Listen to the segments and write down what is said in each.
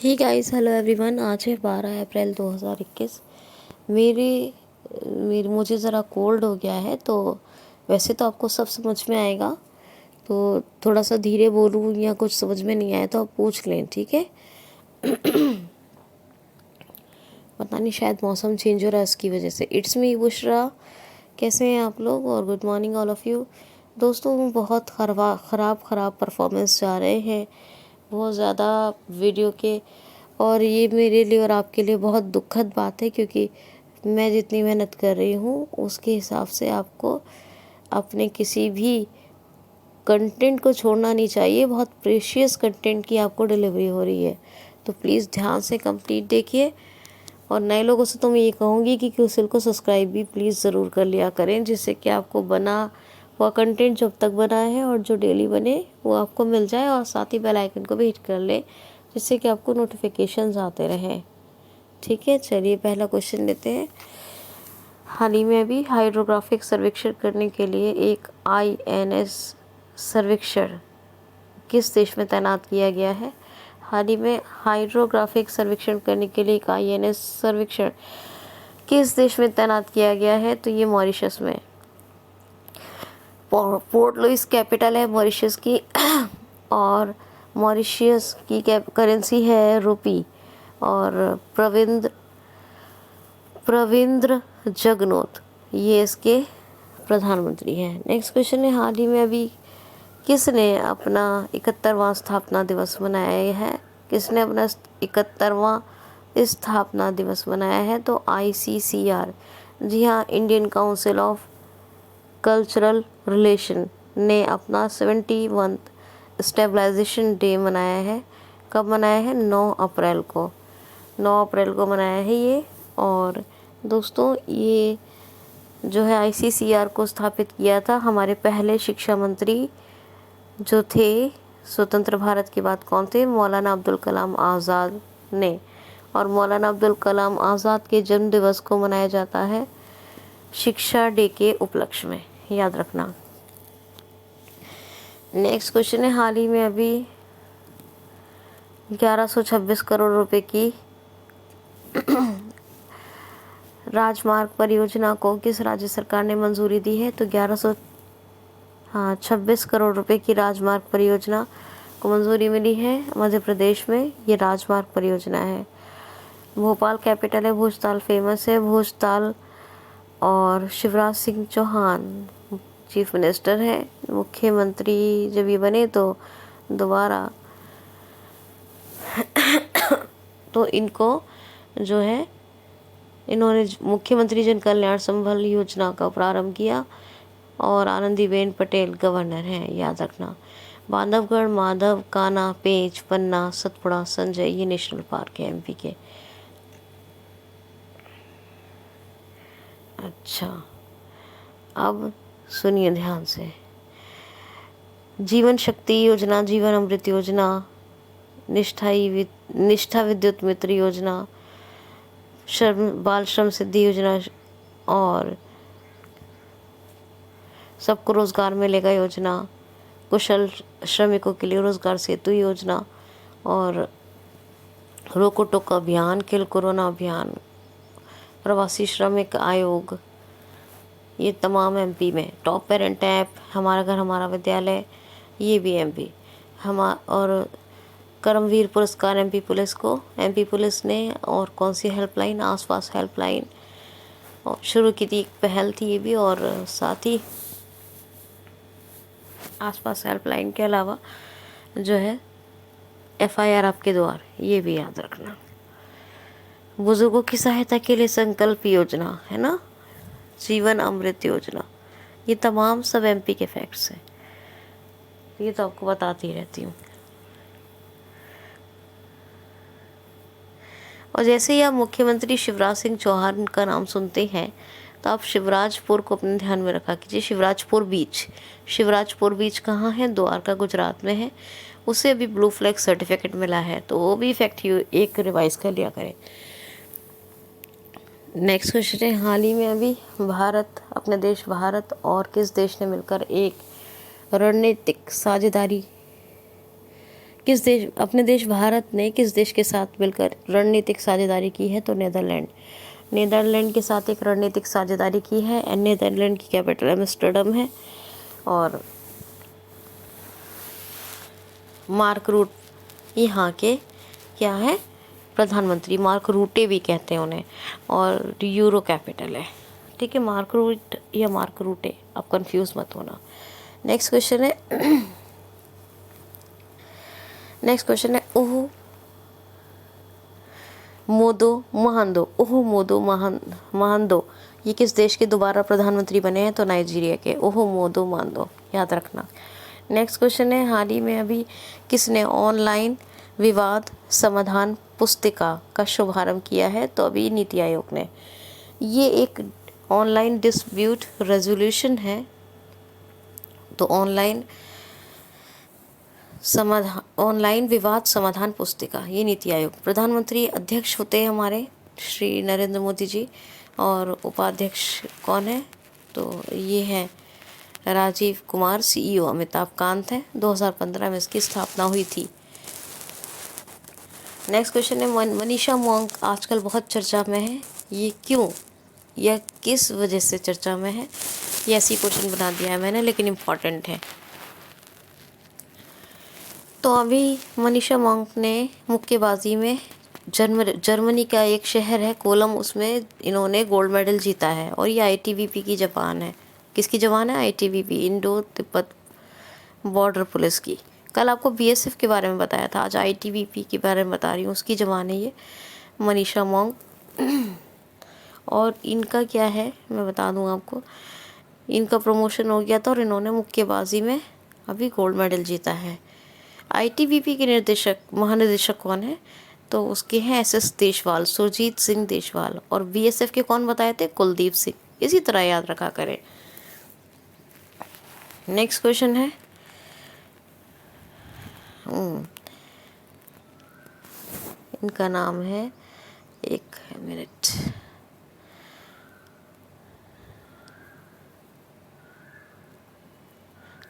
Hey guys, hello everyone. आज है 12 अप्रैल 2021। मेरी मेरी मुझे ज़रा कोल्ड हो गया है, तो वैसे तो आपको सब समझ में आएगा, तो थोड़ा सा धीरे बोलूँ या कुछ समझ में नहीं आया तो आप पूछ लें, ठीक है। पता नहीं, शायद मौसम चेंज हो रहा है उसकी वजह से। It's me Bushra. कैसे हैं आप लोग? और good morning all of you. दोस्तों, बहुत ख़राब परफॉर्मेंस जा रहे हैं, बहुत ज़्यादा वीडियो के। और ये मेरे लिए और आपके लिए बहुत दुखद बात है, क्योंकि मैं जितनी मेहनत कर रही हूँ उसके हिसाब से आपको अपने किसी भी कंटेंट को छोड़ना नहीं चाहिए। बहुत प्रेशियस कंटेंट की आपको डिलीवरी हो रही है, तो प्लीज़ ध्यान से कंप्लीट देखिए। और नए लोगों से तो मैं ये कहूँगी कि क्यूसिल को सब्सक्राइब भी प्लीज़ ज़रूर कर लिया करें, जिससे कि आपको बना हुआ कंटेंट जब तक बना है और जो डेली बने वो आपको मिल जाए, और साथ ही बेल आइकन को भी हिट कर ले, जिससे कि आपको नोटिफिकेशंस आते रहें। ठीक है, चलिए पहला क्वेश्चन लेते हैं। हाल ही में अभी हाइड्रोग्राफिक सर्वेक्षण करने के लिए एक INS सर्वेक्षण किस देश में तैनात किया गया है? हाल ही में हाइड्रोग्राफिक सर्वेक्षण करने के लिए एक INS सर्वेक्षण किस देश में तैनात किया गया है? तो ये मॉरिशस में। पोर्ट लुइस कैपिटल है मॉरिशस की। और मॉरिशस की करेंसी है रुपी। और प्रविंद्र जगनोथ ये इसके प्रधानमंत्री हैं। नेक्स्ट क्वेश्चन है, हाल ही में अभी किसने अपना 71वां स्थापना दिवस मनाया है? किसने अपना 71वां स्थापना दिवस मनाया है? तो ICCR, जी हाँ, Indian council of cultural relation ने अपना 71 स्टेबलाइजेशन डे मनाया है। कब मनाया है? 9 अप्रैल को। 9 अप्रैल को मनाया है ये। और दोस्तों, ये जो है ICCR को स्थापित किया था हमारे पहले शिक्षा मंत्री जो थे स्वतंत्र भारत के बाद, कौन थे? मौलाना अब्दुल कलाम आज़ाद ने। और मौलाना अब्दुल कलाम आज़ाद के जन्म दिवस को मनाया जाता है शिक्षा डे के उपलक्ष्य में, याद रखना। नेक्स्ट क्वेश्चन है, हाल ही में अभी 1126 करोड़ रुपए की राजमार्ग परियोजना को किस राज्य सरकार ने मंजूरी दी है? तो 26 करोड़ रुपए की राजमार्ग परियोजना को मंजूरी मिली है मध्य प्रदेश में। ये राजमार्ग परियोजना है। भोपाल कैपिटल है, भोजताल फेमस है, भोजताल। और शिवराज सिंह चौहान चीफ मिनिस्टर है। मुख्यमंत्री जब ये बने तो दोबारा तो इनको जो है, इन्होंने मुख्यमंत्री जन कल्याण संबल योजना का प्रारंभ किया। और आनंदीबेन पटेल गवर्नर हैं, याद रखना। बांधवगढ़, माधव, कान्हा, पेंच, पन्ना, सतपुड़ा, संजय ये नेशनल पार्क है MP के। अच्छा, अब सुनिए ध्यान से। जीवन शक्ति योजना, जीवन अमृत योजना, निष्ठा विद्युत मित्र योजना, बाल श्रम सिद्धि योजना, और सबको रोजगार मिलेगा योजना, कुशल श्रमिकों के लिए रोजगार सेतु योजना, और रोको टोको अभियान, किल कोरोना अभियान, प्रवासी श्रमिक आयोग, ये तमाम MP में। टॉप पेरेंट ऐप, हमारा घर हमारा विद्यालय, ये भी MP। और कर्मवीर पुरस्कार MP पुलिस को, MP पुलिस ने। और कौन सी हेल्पलाइन? आसपास हेल्पलाइन और शुरू की थी, एक पहल थी ये भी। और साथ ही आसपास हेल्पलाइन के अलावा जो है FIR आपके द्वार, ये भी याद रखना। बुजुर्गों की सहायता के लिए संकल्प योजना है ना, जीवन अमृत योजना, ये तमाम सब MP के फैक्ट्स हैं। ये तो आपको बताती रहती हूँ। और जैसे ही आप मुख्यमंत्री शिवराज सिंह चौहान का नाम सुनते हैं तो आप शिवराजपुर को अपने ध्यान में रखा कीजिए। शिवराजपुर बीच कहाँ है? द्वारका, गुजरात में है। उसे अभी ब्लू फ्लैग सर्टिफिकेट मिला है, तो वो भी फैक्ट एक रिवाइज कर लिया करें। नेक्स्ट क्वेश्चन है, हाल ही में अभी अपने देश भारत और किस देश ने मिलकर एक रणनीतिक साझेदारी किस देश अपने देश भारत ने किस देश के साथ मिलकर रणनीतिक साझेदारी की है? तो नीदरलैंड के साथ एक रणनीतिक साझेदारी की है। नीदरलैंड की कैपिटल एम्स्टर्डम है। और मार्क रूट यहाँ के क्या है? प्रधानमंत्री। मार्क रूटे भी कहते हैं उन्हें। और यूरो कैपिटल है। ठीक है, मार्क रूट या मार्क रूटे, आप कंफ्यूज मत होना। नेक्स्ट क्वेश्चन है ओहो मोदो महंदो ये किस देश के दोबारा प्रधानमंत्री बने हैं? तो नाइजीरिया के ओहो मोदो महंदो, याद रखना। नेक्स्ट क्वेश्चन है हाल ही में अभी किसने ऑनलाइन विवाद समाधान पुस्तिका का शुभारंभ किया है? तो अभी नीति आयोग ने। ये एक ऑनलाइन डिस्प्यूट रेजोल्यूशन है। तो ऑनलाइन विवाद समाधान पुस्तिका, ये नीति आयोग। प्रधानमंत्री अध्यक्ष होते हैं हमारे श्री नरेंद्र मोदी जी। और उपाध्यक्ष कौन है? तो ये है राजीव कुमार। सीईओ अमिताभ कांत है। 2015 में इसकी स्थापना हुई थी। नेक्स्ट क्वेश्चन है मनीषा मोंक आजकल बहुत चर्चा में है, ये क्यों या किस वजह से चर्चा में है? ये ऐसी क्वेश्चन बना दिया है मैंने, लेकिन इम्पॉर्टेंट है। तो अभी मनीषा मोंक ने मुक्केबाजी में जर्मनी का एक शहर है कोलम, उसमें इन्होंने गोल्ड मेडल जीता है। और ये आईटीबीपी की जवान है। किसकी जवान है? ITBP, Indo Tibet border police की। कल आपको बीएसएफ के बारे में बताया था, आज आईटीबीपी के बारे में बता रही हूँ। उसकी जवान है ये मनीषा मोंक। और इनका क्या है मैं बता दूँ आपको। इनका प्रमोशन हो गया था और इन्होंने मुक्केबाजी में अभी गोल्ड मेडल जीता है। आईटीबीपी के महानिदेशक कौन है? तो उसके हैं एसएस देशवाल, सुरजीत सिंह देशवाल। और बीएसएफ के कौन बताए थे? कुलदीप सिंह। इसी तरह याद रखा करें। नेक्स्ट क्वेश्चन है इनका नाम है, एक मिनट,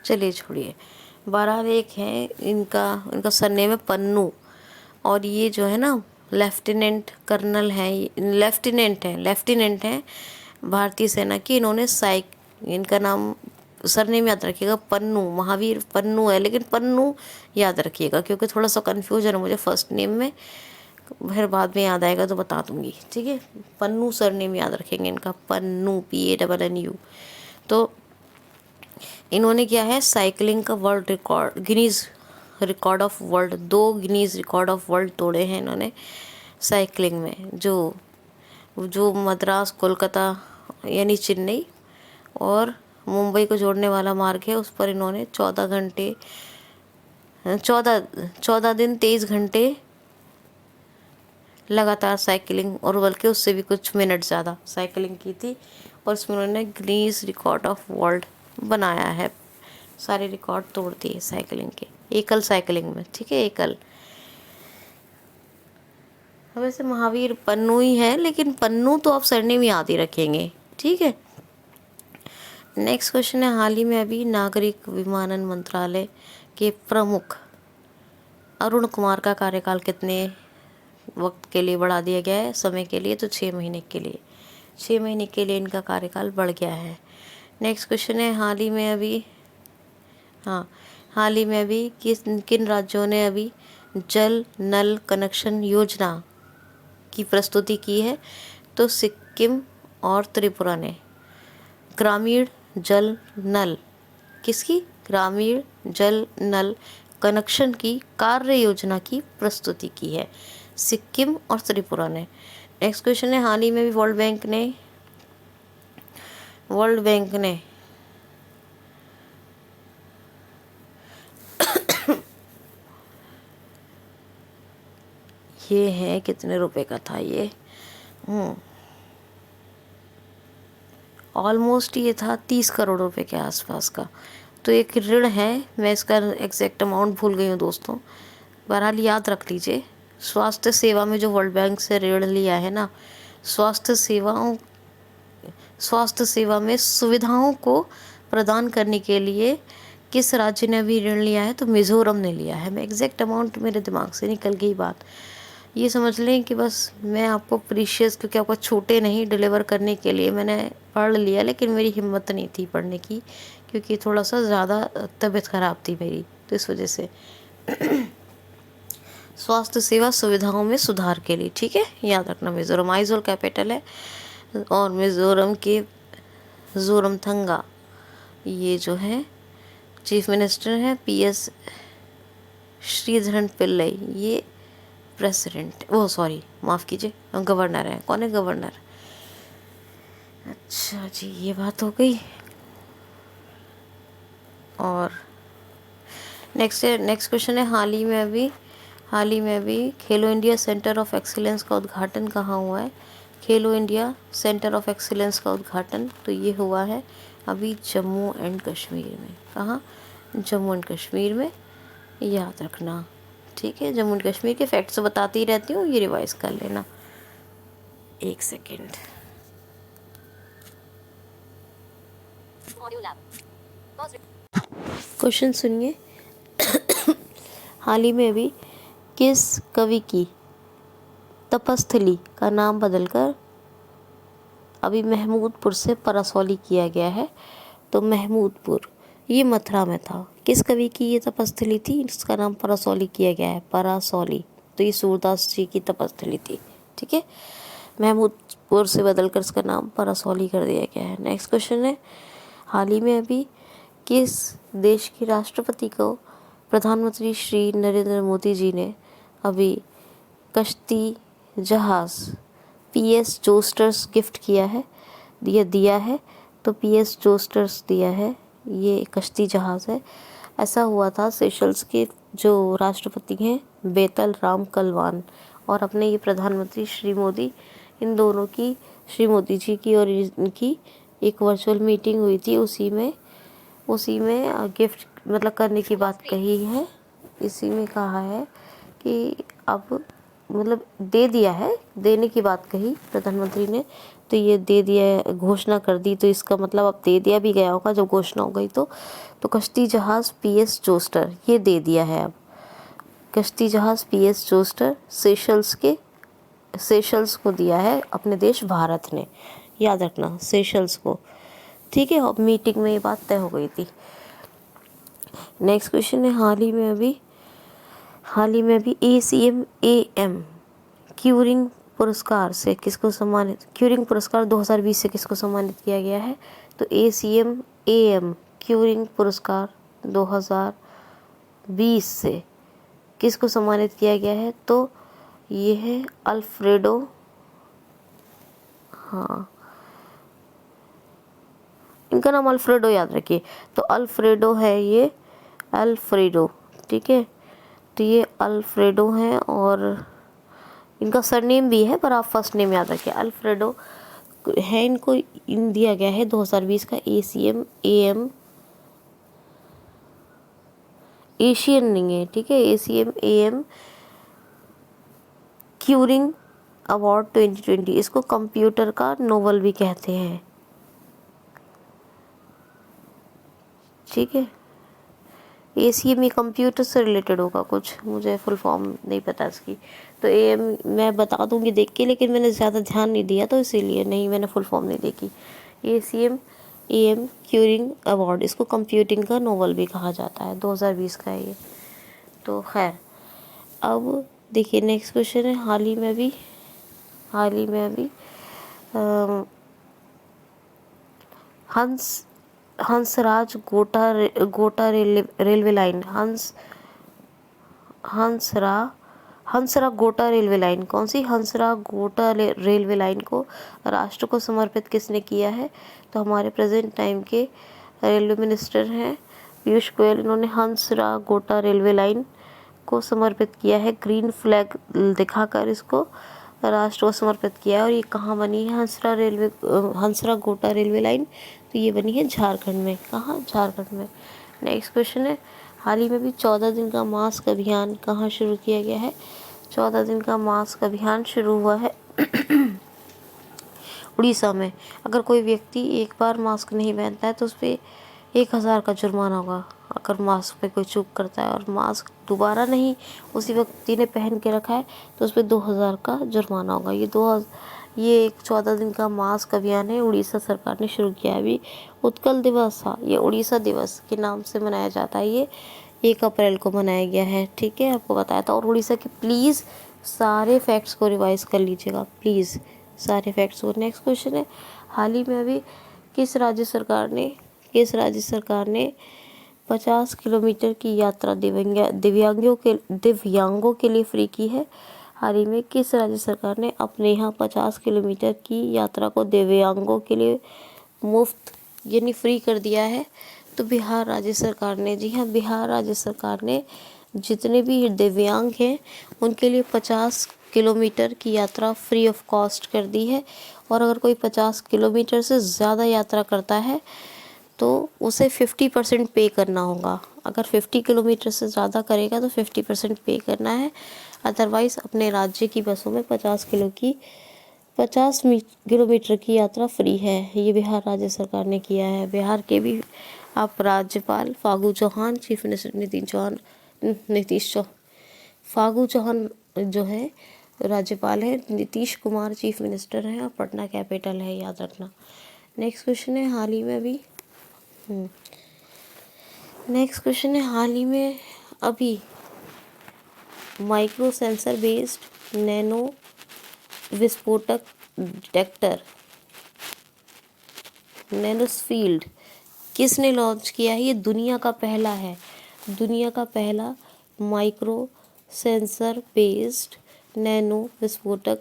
चलिए छोड़िए। बहरहाल एक है इनका सरनेम है पन्नू। और ये जो है ना लेफ्टिनेंट कर्नल है, लेफ्टिनेंट है भारतीय सेना की। इन्होंने इनका नाम सरनेम याद रखिएगा, पन्नू, महावीर पन्नू है, लेकिन पन्नू याद रखिएगा क्योंकि थोड़ा सा कन्फ्यूजन है मुझे फर्स्ट नेम में। फिर बाद में याद आएगा तो बता दूंगी, ठीक है। पन्नू सरनेम याद रखेंगे इनका, पन्नू, PANNU। तो इन्होंने क्या है, साइकिलिंग का world record, Guinness record of world, 2 Guinness record of world तोड़े हैं इन्होंने साइकिलिंग में। जो मद्रास कोलकाता यानी चेन्नई और मुंबई को जोड़ने वाला मार्ग है, उस पर इन्होंने 14 दिन 23 घंटे लगातार साइकिलिंग, और बल्कि उससे भी कुछ मिनट ज़्यादा साइकिलिंग की थी। और इसमें उन्होंने गिनीज रिकॉर्ड ऑफ वर्ल्ड बनाया है, सारे रिकॉर्ड तोड़ दिए साइकिलिंग के, एकल साइकिलिंग में, ठीक है, एकल। वैसे महावीर पन्नू ही है, लेकिन पन्नू तो आप सरनेम याद ही रखेंगे, ठीक है। नेक्स्ट क्वेश्चन है हाल ही में अभी नागरिक विमानन मंत्रालय के प्रमुख अरुण कुमार का कार्यकाल कितने वक्त के लिए बढ़ा दिया गया है? समय के लिए तो 6 महीने के लिए, 6 महीने के लिए इनका कार्यकाल बढ़ गया है। नेक्स्ट क्वेश्चन है हाल ही में अभी किन राज्यों ने अभी जल नल कनेक्शन योजना की प्रस्तुति की है? तो सिक्किम और त्रिपुरा ने ग्रामीण जल नल, किसकी? ग्रामीण जल नल कनेक्शन की कार्य योजना की प्रस्तुति की है, सिक्किम और त्रिपुरा ने। नेक्स्ट क्वेश्चन है हाल ही में भी वर्ल्ड बैंक ने ये है कितने रुपए का था ये? ऑलमोस्ट ये था 30 करोड़ रुपए के आसपास का। तो एक ऋण है, मैं इसका एग्जैक्ट अमाउंट भूल गई हूँ दोस्तों, बहरहाल याद रख लीजिए। स्वास्थ्य सेवा में जो वर्ल्ड बैंक से ऋण लिया है ना, स्वास्थ्य सेवा में सुविधाओं को प्रदान करने के लिए किस राज्य ने अभी ऋण लिया है? तो मिज़ोरम ने लिया है। मैं एग्जैक्ट अमाउंट मेरे दिमाग से निकल गई बात। ये समझ लें कि बस मैं आपको प्रीशियस, क्योंकि आपको छोटे नहीं डिलीवर करने के लिए मैंने पढ़ लिया, लेकिन मेरी हिम्मत नहीं थी पढ़ने की, क्योंकि थोड़ा सा ज़्यादा तबीयत ख़राब थी मेरी, तो इस वजह से। स्वास्थ्य सेवा सुविधाओं में सुधार के लिए, ठीक है, याद रखना। मिज़ोरम आइजोल कैपिटल है, और मिज़ोरम के जोरमथंगा ये जो है चीफ मिनिस्टर हैं PS श्रीधरन पिल्लई, ये प्रेसिडेंट, वो सॉरी माफ़ कीजिए, गवर्नर है। कौन है? गवर्नर। अच्छा जी, ये बात हो गई। और नेक्स्ट क्वेश्चन है, हाल ही में अभी खेलो इंडिया सेंटर ऑफ एक्सीलेंस का उद्घाटन कहाँ हुआ है? खेलो इंडिया सेंटर ऑफ एक्सीलेंस का उद्घाटन तो ये हुआ है अभी जम्मू एंड कश्मीर में। कहाँ? जम्मू एंड कश्मीर में, याद रखना, ठीक है। जम्मू एंड कश्मीर के फैक्ट्स बताती ही रहती हूँ, ये रिवाइज कर लेना। एक सेकेंड। क्वेश्चन सुनिए। हाल ही में अभी किस कवि की तपस्थली का नाम बदलकर अभी महमूदपुर से परसौली किया गया है? तो महमूदपुर ये मथुरा में था। किस कवि की ये तपस्थली थी? इसका नाम परसौली किया गया है, परसौली। तो ये सूरदास जी की तपस्थली थी, ठीक है। महमूदपुर से बदलकर इसका नाम परसौली कर दिया गया है। नेक्स्ट क्वेश्चन है, हाल ही में अभी किस देश के राष्ट्रपति को प्रधानमंत्री श्री नरेंद्र मोदी जी ने अभी कश्ती जहाज़ PS जोस्टर्स गिफ्ट किया है, दिया है? तो PS जोस्टर्स दिया है, ये कश्ती जहाज़ है। ऐसा हुआ था, सेशल्स के जो राष्ट्रपति हैं बेतल राम कलवान और अपने ये प्रधानमंत्री श्री मोदी, इन दोनों की, श्री मोदी जी की और इनकी एक वर्चुअल मीटिंग हुई थी। उसी में गिफ्ट मतलब करने की बात कही है। इसी में कहा है कि अब मतलब दे दिया है, देने की बात कही प्रधानमंत्री ने, तो ये दे दिया है, घोषणा कर दी। तो इसका मतलब अब दे दिया भी गया होगा जब घोषणा हो गई। तो कश्ती जहाज़ PS जोस्टर ये दे दिया है। अब कश्ती जहाज़ PS जोस्टर सेशल्स को दिया है अपने देश भारत ने, याद रखना, सेशल्स को, ठीक है। अब मीटिंग में ये बात तय हो गई थी। नेक्स्ट क्वेश्चन है, हाल ही में अभी ACM AM क्यूरिंग पुरस्कार से किसको सम्मानित, क्यूरिंग पुरस्कार 2020 से किसको सम्मानित किया गया है? तो ACM AM क्यूरिंग पुरस्कार 2020 से किसको सम्मानित किया गया है? तो ये है अल्फ्रेडो, हाँ इनका नाम अल्फ्रेडो, याद रखिए। तो अल्फ्रेडो है ये, अल्फ्रेडो, ठीक है। तो ये अल्फ्रेडो हैं और इनका सरनेम भी है, पर आप फर्स्ट नेम याद रखिए, अल्फ्रेडो है। इनको दिया गया है 2020 का ACM AM, एशियन नहीं है, ठीक है, ACM AM क्यूरिंग अवार्ड 2020। इसको कंप्यूटर का नोबल भी कहते हैं, ठीक है। ACM ये कंप्यूटर से रिलेटेड होगा कुछ, मुझे फुल फॉर्म नहीं पता इसकी। तो AM मैं बता दूंगी देख के, लेकिन मैंने ज़्यादा ध्यान नहीं दिया, तो इसीलिए नहीं, मैंने फुल फॉर्म नहीं देखी। ACM AM क्यूरिंग अवार्ड, इसको कंप्यूटिंग का नोबल भी कहा जाता है, 2020 का है ये। तो खैर, अब देखिए नेक्स्ट क्वेश्चन है, हाल ही में अभी हंसराज गोटा रेलवे लाइन, हंसरा गोटा रेलवे लाइन, कौन सी? हंसरा गोटा रेलवे लाइन को राष्ट्र को समर्पित किसने किया है? तो हमारे प्रेजेंट टाइम के रेलवे मिनिस्टर हैं पीयूष गोयल। इन्होंने हंसरा गोटा रेलवे लाइन को समर्पित किया है, ग्रीन फ्लैग दिखाकर इसको राष्ट्र को समर्पित किया है। और ये कहाँ बनी है? हंसरा गोटा रेलवे लाइन, तो ये बनी है झारखंड में। कहाँ? झारखंड में। नेक्स्ट क्वेश्चन है, हाल ही में भी 14 दिन का मास्क अभियान कहाँ शुरू किया गया है? 14 दिन का मास्क अभियान शुरू हुआ है उड़ीसा में। अगर कोई व्यक्ति एक बार मास्क नहीं पहनता है तो उस पर 1000 का जुर्माना होगा अगर मास्क पे कोई चूक करता है और मास्क दोबारा नहीं उसी व्यक्ति ने पहन के रखा है तो उस पर 2000 का जुर्माना होगा। ये एक 14 दिन का मास्क अभियान है, उड़ीसा सरकार ने शुरू किया है। अभी उत्कल दिवस था, ये उड़ीसा दिवस के नाम से मनाया जाता है। ये 1 अप्रैल को मनाया गया है, ठीक है, आपको बताया था। और उड़ीसा के प्लीज़ सारे फैक्ट्स को रिवाइज कर लीजिएगा, प्लीज़ सारे फैक्ट्स को। नेक्स्ट क्वेश्चन है, हाल ही में अभी किस राज्य सरकार ने 50 किलोमीटर की यात्रा दिव्यांगों के लिए फ्री की है? हाल ही में किस राज्य सरकार ने अपने यहाँ 50 किलोमीटर की यात्रा को दिव्यांगों के लिए मुफ्त यानी फ्री कर दिया है? तो बिहार राज्य सरकार ने, जी हाँ, बिहार राज्य सरकार ने जितने भी दिव्यांग हैं उनके लिए 50 किलोमीटर की यात्रा फ्री ऑफ कॉस्ट कर दी है। और अगर कोई 50 किलोमीटर से ज़्यादा यात्रा करता है तो उसे 50% पे करना होगा। अगर 50 किलोमीटर से ज़्यादा करेगा तो 50% पे करना है, अदरवाइज़ अपने राज्य की बसों में 50 किलोमीटर की यात्रा फ्री है। ये बिहार राज्य सरकार ने किया है। बिहार के भी आप राज्यपाल फागू चौहान, चीफ मिनिस्टर फागू चौहान जो है राज्यपाल है, नीतीश कुमार चीफ मिनिस्टर हैं और पटना कैपिटल है, याद रखना। नेक्स्ट क्वेश्चन है, हाल ही में अभी माइक्रो सेंसर बेस्ड नैनो विस्फोटक डिटेक्टर नैनोस्फील्ड किसने लॉन्च किया है? ये दुनिया का पहला माइक्रो सेंसर बेस्ड नैनो विस्फोटक,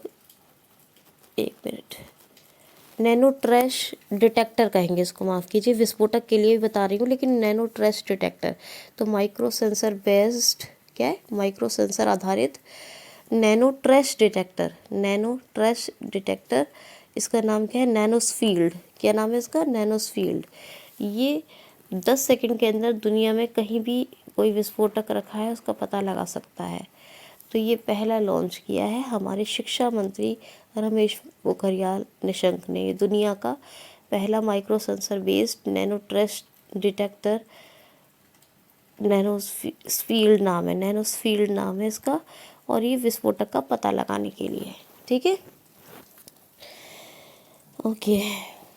नैनो ट्रैश डिटेक्टर कहेंगे इसको, माफ़ कीजिए, विस्फोटक के लिए भी बता रही हूँ लेकिन नैनो ट्रैश डिटेक्टर। तो माइक्रो सेंसर बेस्ड क्या है? माइक्रो सेंसर आधारित नैनो ट्रैश डिटेक्टर, इसका नाम क्या है? नैनोस्फील्ड। क्या नाम है इसका? नैनोस्फील्ड। ये 10 सेकंड के अंदर दुनिया में कहीं भी कोई विस्फोटक रखा है उसका पता लगा सकता है। तो ये पहला लॉन्च किया है हमारे शिक्षा मंत्री रमेश पोखरियाल निशंक ने। ये दुनिया का पहला micro sensor based nano trash detector नैनोस्फील्ड नाम है इसका, और ये विस्फोटक का पता लगाने के लिए है, ठीक है। ओके,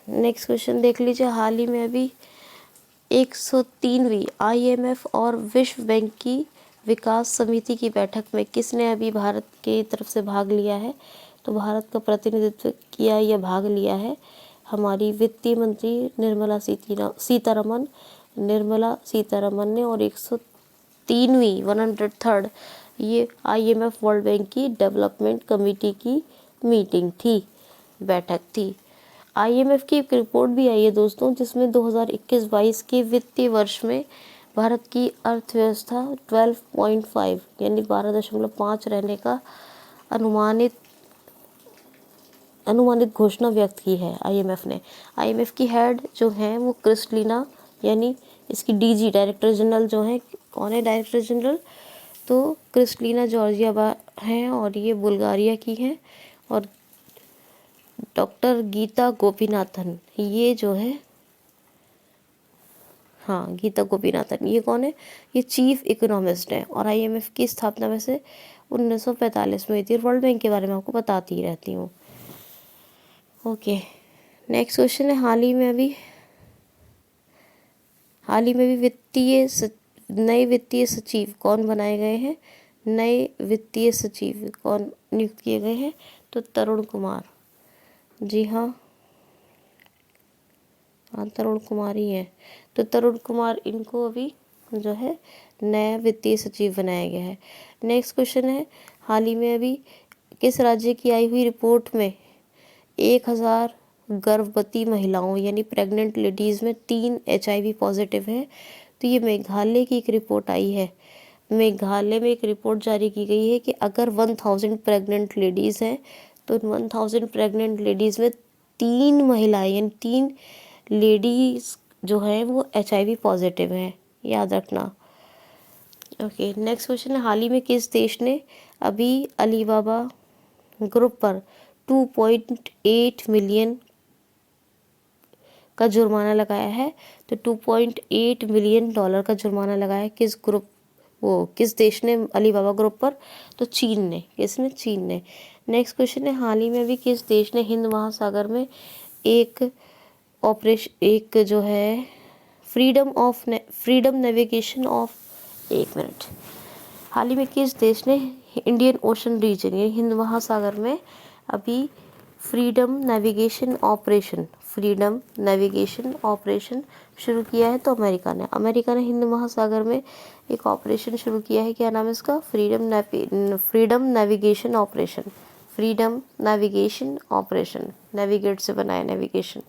नेक्स्ट क्वेश्चन देख लीजिए। हाल ही में अभी 103वीं IMF और विश्व बैंक की विकास समिति की बैठक में किसने अभी भारत के तरफ से भाग लिया है? तो भारत का प्रतिनिधित्व किया या भाग लिया है हमारी वित्तीय मंत्री निर्मला सीतारमन ने। और 103वीं 103rd ये IMF वर्ल्ड बैंक की डेवलपमेंट कमेटी की बैठक थी। IMF की एक रिपोर्ट भी आई है दोस्तों, जिसमें 2021-22 के वित्तीय वर्ष में भारत की अर्थव्यवस्था 12.5 यानी 12.5 रहने का अनुमानित घोषणा व्यक्त की है IMF ने। IMF की हेड जो हैं वो क्रिस्टलिना, यानी इसकी DG डायरेक्टर जनरल जो हैं, कौन है डायरेक्टर जनरल? तो क्रिस्टलिना जॉर्जियावा हैं और ये बुल्गारिया की हैं। और डॉक्टर गीता गोपीनाथन, ये जो है, हाँ, गीता गोपीनाथन, ये कौन है? ये चीफ इकोनॉमिस्ट है और IMF की स्थापना में से 1945 में हुई थी। वर्ल्ड बैंक के बारे में आपको बताती ही रहती हूँ। ओके, नेक्स्ट क्वेश्चन है, हाल ही में भी नए वित्तीय सचिव कौन बनाए गए हैं? नए वित्तीय सचिव कौन नियुक्त किए गए हैं? तो तरुण कुमार, जी हाँ, तरुण कुमार ही है। तो तरुण कुमार, इनको अभी जो है नया वित्तीय सचिव बनाया गया है। नेक्स्ट क्वेश्चन है, हाल ही में अभी किस राज्य की आई हुई रिपोर्ट में 1000 गर्भवती महिलाओं यानी प्रेग्नेंट लेडीज़ में 3 HIV पॉजिटिव है? तो ये मेघालय की एक रिपोर्ट आई है। मेघालय में एक रिपोर्ट जारी की गई है कि अगर 1000 प्रेग्नेंट लेडीज़ हैं तो 1000 प्रेग्नेंट लेडीज़ में 3 महिलाएं यानी 3 लेडीज़ जो हैं वो HIV पॉजिटिव हैं, याद रखना। ओके, नेक्स्ट क्वेश्चन है, हाल ही में किस देश ने अभी अलीबाबा ग्रुप पर 2.8 मिलियन का जुर्माना लगाया है। तो $2.8 मिलियन का जुर्माना लगाया है किस देश ने अलीबाबा ग्रुप पर? तो चीन ने। किसने? चीन ने। नेक्स्ट क्वेश्चन है, हाल ही में भी किस देश ने हिंद महासागर में एक जो है फ्रीडम नेविगेशन ऑफ, एक मिनट, हाल ही में किस देश ने इंडियन ओशन रीजन यानी हिंद महासागर में अभी फ्रीडम नेविगेशन ऑपरेशन शुरू किया है? तो अमेरिका ने हिंद महासागर में एक ऑपरेशन शुरू किया है। क्या नाम है इसका? फ्रीडम नेविगेशन ऑपरेशन, नेविगेट से बना है, नेविगेशन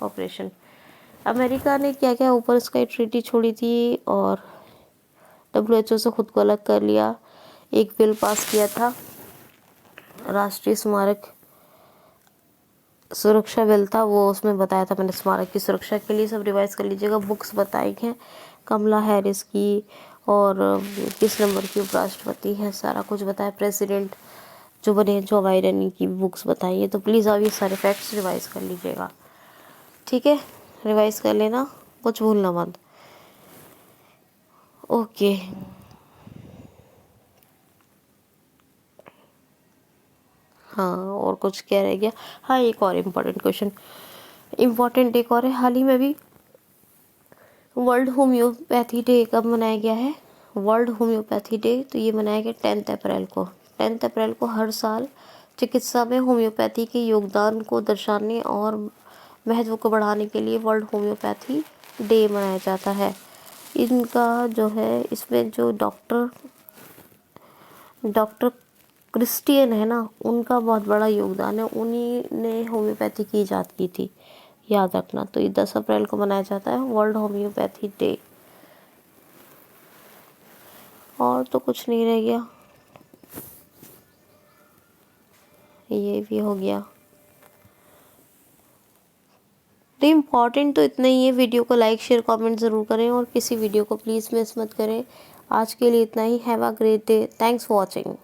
ऑपरेशन। अमेरिका ने क्या क्या ओपन स्काई ट्रीटी छोड़ी थी और WHO से खुद को अलग कर लिया। एक बिल पास किया था, राष्ट्रीय स्मारक सुरक्षा बिल था, वो उसमें बताया था मैंने स्मारक की सुरक्षा के लिए। सब रिवाइज कर लीजिएगा। बुक्स बताई हैं कमला हैरिस की और किस नंबर की उपराष्ट्रपति हैं, सारा कुछ बताया। प्रेसिडेंट जो बने हैं, जो बाइडेन की बुक्स बताई है। तो प्लीज़ आप ये सारे फैक्ट्स रिवाइज कर लीजिएगा, ठीक है? रिवाइज कर लेना, कुछ भूलना मत। ओके, हाँ और कुछ क्या रह गया? हाँ, एक और इम्पोर्टेंट एक और है। हाल ही में भी वर्ल्ड होम्योपैथी डे कब मनाया गया है? वर्ल्ड होम्योपैथी डे तो ये मनाया गया 10 अप्रैल को। 10 अप्रैल को हर साल चिकित्सा में होम्योपैथी के योगदान को दर्शाने और महत्व को बढ़ाने के लिए वर्ल्ड होम्योपैथी डे मनाया जाता है। इनका जो है, इसमें जो डॉक्टर क्रिस्टियन है ना, उनका बहुत बड़ा योगदान है। उन्हीं ने होम्योपैथी की इजाद की थी, याद रखना। तो ये 10 अप्रैल को मनाया जाता है वर्ल्ड होम्योपैथी डे। और तो कुछ नहीं रह गया, ये भी हो गया। तो इम्पॉर्टेंट तो इतना ही है। वीडियो को लाइक शेयर कमेंट ज़रूर करें और किसी वीडियो को प्लीज़ मिस मत करें। आज के लिए इतना ही। Have a great day. Thanks for watching.